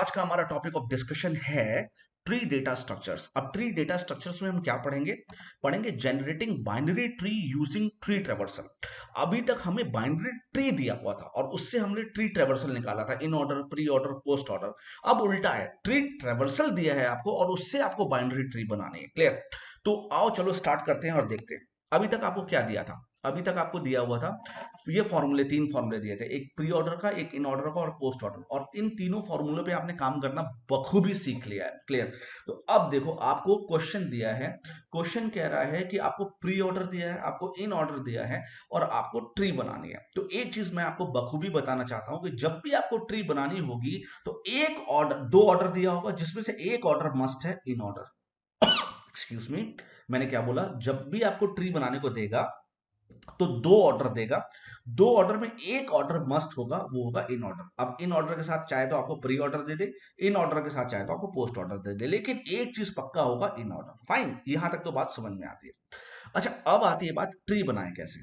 आज का हमारा टॉपिक ऑफ डिस्कशन है ट्री डेटा स्ट्रक्चर्स। अब ट्री डेटा स्ट्रक्चर्स में हम क्या पढ़ेंगे generating binary tree using tree traversal. अभी तक हमें बाइनरी ट्री दिया हुआ था और उससे हमने ट्री ट्रेवर्सल निकाला था, in order, pre order, post order. अब उल्टा है, ट्री ट्रेवर्सल दिया है आपको और उससे आपको बाइनरी ट्री बनानी है। क्लियर? तो आओ चलो स्टार्ट करते हैं और देखते हैं अभी तक आपको क्या दिया था। अभी तक आपको दिया हुआ था ये फॉर्मूले, तीन फॉर्मूले दिए थे, एक प्री ऑर्डर का, एक इन ऑर्डर का और पोस्ट ऑर्डर, और इन तीनों फॉर्मूलों पे आपने काम करना बखूबी सीख लिया है। क्लियर? तो अब देखो आपको क्वेश्चन दिया है, क्वेश्चन कह रहा है कि आपको प्री ऑर्डर दिया है, आपको इन ऑर्डर दिया है और आपको ट्री बनानी है। तो एक चीज मैं आपको बखूबी बताना चाहता हूं कि जब भी आपको ट्री बनानी होगी तो एक ऑर्डर, दो ऑर्डर दिया होगा जिसमें से एक ऑर्डर मस्ट है इन ऑर्डर। एक्सक्यूज मी, मैंने क्या बोला? जब भी आपको ट्री बनाने को देगा तो दो ऑर्डर देगा, दो ऑर्डर में एक ऑर्डर मस्ट होगा, वो होगा इन ऑर्डर। अब इन ऑर्डर के साथ चाहे तो आपको pre order they they, in order के साथ चाहे तो आपको पोस्ट ऑर्डर दे दे, लेकिन एक चीज पक्का होगा, इन ऑर्डर। फाइन, यहां तक तो बात समझ में आती है। अच्छा, अब आती है बात ट्री बनाए कैसे।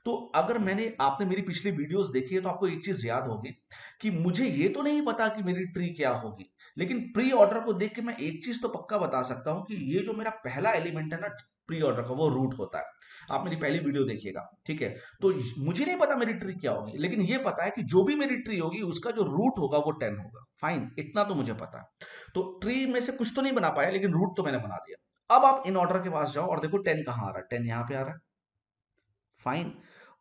तो अगर आपने मेरी पिछली वीडियोस देखी है तो आपको एक चीज याद होगी कि मुझे ये तो नहीं पता कि मेरी ट्री क्या होगी, लेकिन प्री ऑर्डर को देख के मैं एक चीज तो पक्का बता सकता हूं कि ये जो मेरा पहला एलिमेंट है ना प्री ऑर्डर का, वो रूट होता है। आप मेरी पहली वीडियो देखिएगा, ठीक है? तो मुझे नहीं पता मेरी ट्री क्या होगी, लेकिन ये पता है कि जो भी मेरी ट्री होगी उसका जो रूट होगा वो 10 होगा। फाइन, इतना तो मुझे पता है। तो ट्री में से कुछ तो नहीं बना पाया, लेकिन रूट तो मैंने बना दिया। अब आप इन ऑर्डर के पास जाओ और देखो 10 कहां आ रहा है। 10 यहां पे आ रहा है। फाइन,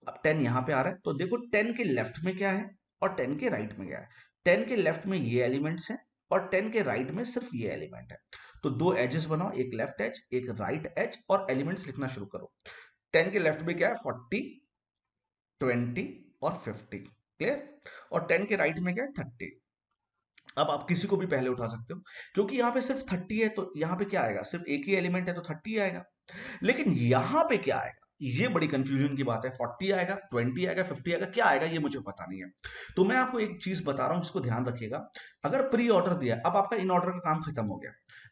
अब 10 यहां पे आ रहा है तो देखो 10 के लेफ्ट में क्या है और 10 के राइट में क्या है। 10 के लेफ्ट में ये एलिमेंट्स हैं और 10 के राइट में सिर्फ ये एलिमेंट है। तो दो एजेस बनाओ, एक लेफ्ट एज एक राइट एज, और एलिमेंट्स लिखना शुरू करो। 10 के लेफ्ट में क्या है? 40, 20 और 50। क्लियर? और 10 के राइट में क्या है? 30। अब आप किसी को भी पहले उठा सकते हो, क्योंकि यहां पे सिर्फ 30 है तो यहां पे क्या आएगा? सिर्फ एक ही एलिमेंट है तो 30 आएगा। लेकिन यहां पे क्या आएगा, ये बड़ी कंफ्यूजन की बात है। 40 आएगा, 20 आएगा, 50 आएगा, क्या आएगा ये मुझे पता नहीं है। तो मैं आपको एक चीज बता रहा हूं जिसको ध्यान रखिएगा। अगर प्री ऑर्डर दिया, अब आपका इन ऑर्डर का काम खत्म हो गया।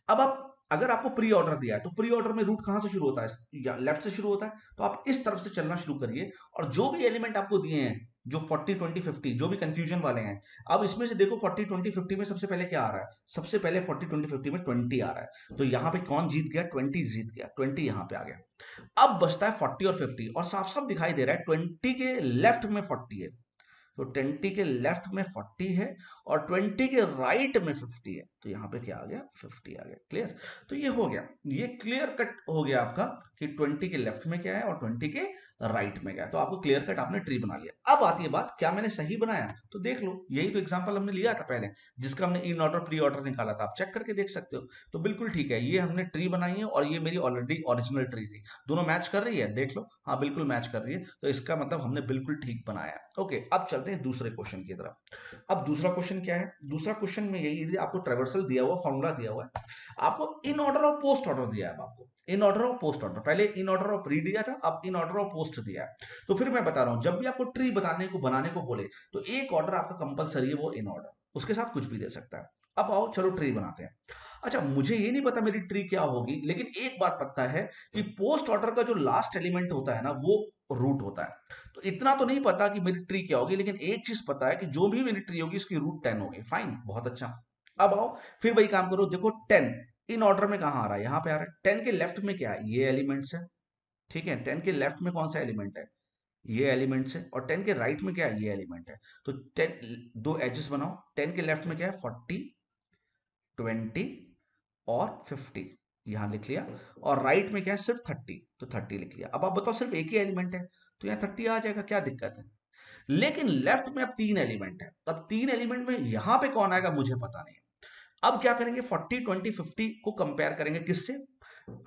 अब आप, अगर आपको प्री ऑर्डर दिया है तो प्री ऑर्डर में रूट कहां से शुरू होता है? या लेफ्ट से शुरू होता है। तो आप इस तरफ से चलना शुरू करिए और जो भी एलिमेंट आपको दिए हैं, जो 40, 20, 50 जो भी कंफ्यूजन वाले हैं, अब इसमें से देखो 40, 20, 50 में सबसे पहले क्या आ रहा है? सबसे पहले 40, 20, 50 में 20 आ रहा है। तो यहां पे कौन जीत गया? 20 जीत गया, 20 यहां पे आ गया। अब बचता है 40 और 50, और साफ साफ दिखाई दे रहा है 20 के लेफ्ट में 40 है। तो 20 के लेफ्ट में 40 है और 20 के राइट में 50 है। तो यहां पे क्या आ गया? 50 आ गया। क्लियर? तो ये हो गया, ये क्लियर कट हो गया आपका कि 20 के लेफ्ट में क्या है और 20 के राइट में क्या है। तो आपको क्लियर कट, आपने ट्री बना लिया। अब आती है बात, क्या मैंने सही बनाया? तो देख लो, यही तो एग्जांपल हमने लिया था पहले, जिसका हमने इन ऑर्डर प्री ऑर्डर निकाला था। आप चेक करके देख सकते हो। तो बिल्कुल ठीक है, ये हमने ट्री बनाई है और ये मेरी ऑलरेडी ओरिजिनल ट्री थी। दोनों मैच कर रही है, देख लो। हाँ बिल्कुल मैच कर रही है, तो इसका मतलब हमने बिल्कुल ठीक बनाया है। ओके, अब चलते हैं दूसरे क्वेश्चन की तरफ। अब दूसरा क्वेश्चन क्या है? दूसरा क्वेश्चन में यही आपको ट्रेवर्सल दिया हुआ, फॉर्मूला दिया हुआ है, आपको इन ऑर्डर और पोस्ट ऑर्डर दिया है। अब आपको इन ऑर्डर और पोस्ट ऑर्डर, पहले इन ऑर्डर और प्री दिया था, अब इन ऑर्डर और पोस्ट दिया है। तो फिर मैं बता रहा हूं, जब भी आपको ट्री बनाने को बोले तो एक ऑर्डर आपका कंपलसरी है, वो इन ऑर्डर, उसके साथ कुछ भी दे सकता है। अब आओ चलो ट्री बनाते हैं। अच्छा, मुझे ये नहीं पता मेरी ट्री क्या होगी, लेकिन एक बात पता है कि पोस्ट ऑर्डर का जो लास्ट एलिमेंट होता है ना, वो रूट होता है। तो इतना तो नहीं पता कि मेरी ट्री क्या होगी, लेकिन एक चीज पता है कि जो भी मेरी ट्री होगी उसकी रूट 10 होगी। फाइन, बहुत अच्छा। अब आओ फिर वही काम करो, देखो 10 इन ऑर्डर में कहां आ रहा है? यहां पे आ रहा है। 10 के लेफ्ट में क्या है? ये एलिमेंट्स है, ठीक है? 10 के लेफ्ट में कौन सा एलिमेंट है? ये एलिमेंट्स है। और 10 के राइट में क्या है? ये एलिमेंट है। तो 10, दो एजेस बनाओ। 10 के लेफ्ट में क्या है? 40, 20 और 50, यहां लिख लिया। और राइट में क्या है? सिर्फ 30, तो 30 लिख लिया। अब आप बताओ, सिर्फ एक ही एलिमेंट है तो यहाँ 30 आ जाएगा, क्या दिक्कत है? लेकिन लेफ्ट में अब तीन एलिमेंट है, अब तीन एलिमेंट में यहां पे कौन आएगा मुझे पता नहीं है। अब क्या करेंगे? 40, 20, 50 को कंपेयर करेंगे किससे?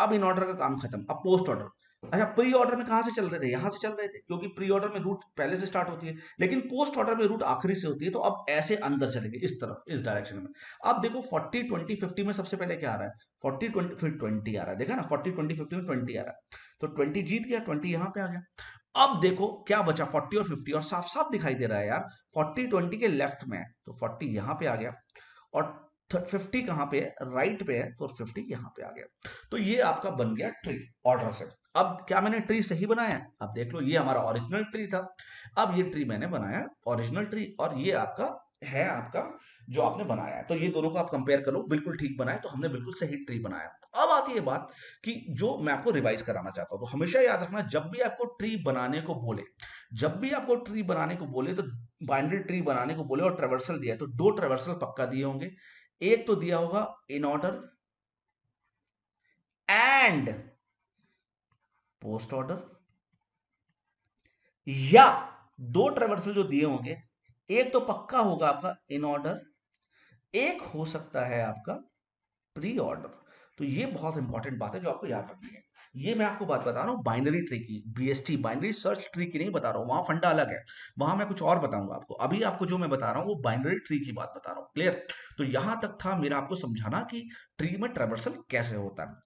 अब इन ऑर्डर का काम खत्म, अब पोस्ट ऑर्डर। अच्छा, प्री ऑर्डर में कहां से चल रहे थे? यहां से चल रहे थे, क्योंकि प्री ऑर्डर में रूट पहले से स्टार्ट होती है, लेकिन पोस्ट ऑर्डर में रूट आखिरी से होती है। तो अब ऐसे अंदर चलेंगे, इस तरफ, इस डायरेक्शन में। अब देखो 40, 20, 50 में सबसे पहले क्या आ रहा है? 40, 20, फिर 20 आ रहा है, देखा ना? 40, 20, 50 में 20 आ रहा है, तो 20 जीत गया, 20 यहां पे आ गया। अब देखो क्या बचा? 40 और 50, और साफ साफ दिखाई दे रहा है यार, 40 20 के लेफ्ट में है तो 40 यहां पे आ गया, और 50 कहां पे है? राइट पे है, तो 50 यहां पे आ गया। तो ये आपका बन गया ट्री ऑर्डर से। अब क्या मैंने ट्री सही बनाया? अब देख लो, ये हमारा ओरिजिनल ट्री था। अब ये ट्री मैंने बनाया ओरिजिनल ट्री, और ये आपका है आपका, जो आपने बनाया है। तो ये दोनों को आप कंपेयर करो, बिल्कुल ठीक बनाए, तो हमने बिल्कुल सही ट्री बनाया। अब आती है बात कि जो मैं आपको रिवाइज कराना चाहता हूं, तो हमेशा याद रखना, जब भी आपको ट्री बनाने को बोले, जब भी आपको ट्री बनाने को बोले, तो बाइनरी ट्री बनाने को बोले और ट्रेवर्सल दिया है, तो दो ट्रेवर्सल पक्का दिए होंगे। एक तो दिया होगा in order and post order, या दो ट्रेवर्सल जो दिए होंगे, एक तो पक्का होगा आपका इन ऑर्डर, एक हो सकता है आपका प्री ऑर्डर। तो ये बहुत इंपॉर्टेंट बात है जो आपको याद रखनी है। ये मैं आपको बात बता रहा हूँ बाइनरी ट्री की, बीएसटी बाइनरी सर्च ट्री की नहीं बता रहा हूँ, वहां फंडा अलग है, वहां मैं कुछ और बताऊंगा आपको। अभी आपको जो मैं बता रहा हूँ वो बाइनरी ट्री की बात बता रहा हूँ। क्लियर? तो यहां तक था मेरा आपको समझाना कि ट्री में ट्रेवर्सल कैसे होता है।